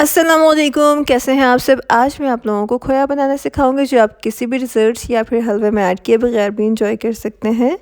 अस्सलामुअलैकुम, कैसे हैं आप सब। आज मैं आप लोगों को खोया बनाना सिखाऊंगी जो आप किसी भी डिज़र्ट्स या फिर हलवे में ऐड किए बगैर भी इंजॉय कर सकते हैं।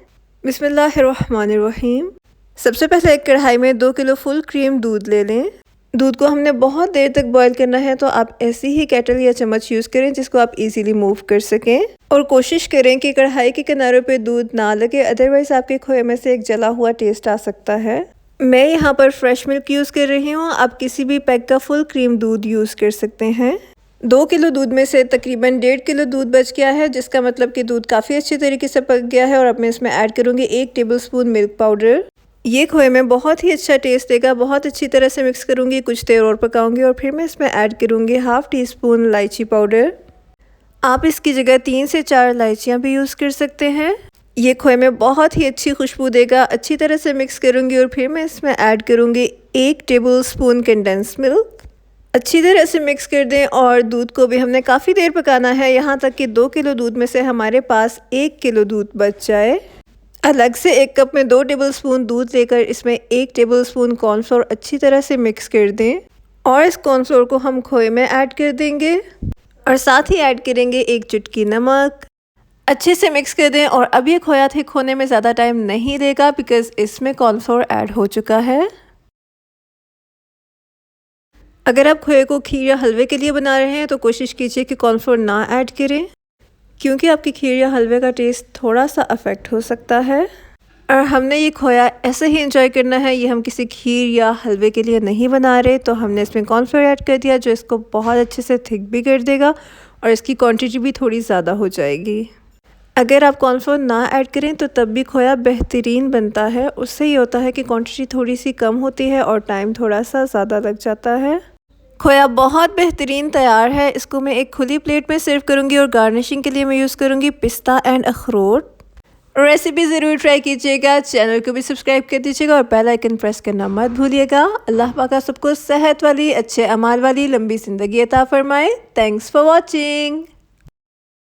बिस्मिल्लाहिर्रहमानिर्रहीम। सबसे पहले एक कढ़ाई में 2 किलो फुल क्रीम दूध ले लें। दूध को हमने बहुत देर तक बॉईल करना है, तो आप ऐसी ही केटल या चम्मच यूज़ करें जिसको आप इजीली मूव कर सकें। और कोशिश करें कि कढ़ाई के किनारों पे दूध ना लगे, अदरवाइज़ आपके खोए में से एक जला हुआ टेस्ट आ सकता है। मैं यहाँ पर फ्रेश मिल्क यूज़ कर रही हूँ, आप किसी भी पैक का फुल क्रीम दूध यूज़ कर सकते हैं। 2 किलो दूध में से तकरीबन 1.5 किलो दूध बच गया है, जिसका मतलब कि दूध काफ़ी अच्छे तरीके से पक गया है। और अब मैं इसमें ऐड करूँगी 1 टेबलस्पून मिल्क पाउडर। ये खोए में बहुत ही अच्छा टेस्ट देगा। बहुत अच्छी तरह से मिक्स करूँगी, कुछ देर और पकाऊँगी और फिर मैं इसमें ऐड करूँगी हाफ़ टी स्पून इलायची पाउडर। आप इसकी जगह 3 से 4 इलायचियाँ भी यूज़ कर सकते हैं। ये खोए में बहुत ही अच्छी खुशबू देगा। अच्छी तरह से मिक्स करूँगी और फिर मैं इसमें ऐड करूँगी 1 टेबलस्पून कंडेंस मिल्क। अच्छी तरह से मिक्स कर दें और दूध को भी हमने काफ़ी देर पकाना है, यहाँ तक कि 2 किलो दूध में से हमारे पास 1 किलो दूध बच जाए। अलग से एक कप में 2 टेबलस्पून दूध लेकर इसमें 1 टेबलस्पून कॉर्नफ्लोर अच्छी तरह से मिक्स कर दें और इस कॉर्नफ्लोर को हम खोए में ऐड कर देंगे और साथ ही ऐड करेंगे 1 चुटकी नमक। अच्छे से मिक्स कर दें और अब ये खोया थिक होने में ज़्यादा टाइम नहीं लेगा, बिकॉज़ इसमें कॉर्नफ्लोर ऐड हो चुका है। अगर आप खोए को खीर या हलवे के लिए बना रहे हैं तो कोशिश कीजिए कि कॉर्नफ्लोर ना ऐड करें, क्योंकि आपकी खीर या हलवे का टेस्ट थोड़ा सा अफेक्ट हो सकता है। और हमने ये खोया ऐसे ही इंजॉय करना है, ये हम किसी खीर या हलवे के लिए नहीं बना रहे, तो हमने इसमें कॉर्नफ्लोर ऐड कर दिया जो इसको बहुत अच्छे से थिक भी कर देगा और इसकी क्वांटिटी भी थोड़ी ज़्यादा हो जाएगी। अगर आप कॉर्नफ्लोर ना ऐड करें तो तब भी खोया बेहतरीन बनता है। उससे ये होता है कि क्वांटिटी थोड़ी सी कम होती है और टाइम थोड़ा सा ज़्यादा लग जाता है। खोया बहुत बेहतरीन तैयार है। इसको मैं एक खुली प्लेट में सर्व करूँगी और गार्निशिंग के लिए मैं यूज़ करूँगी पिस्ता एंड अखरोट। रेसिपी ज़रूर ट्राई कीजिएगा, चैनल को भी सब्सक्राइब कर दीजिएगा और बेल आइकन प्रेस करना मत भूलिएगा। अल्लाह पाक सबको सेहत वाली, अच्छे अमाल वाली लंबी ज़िंदगी अता फरमाए। Thanks for watching.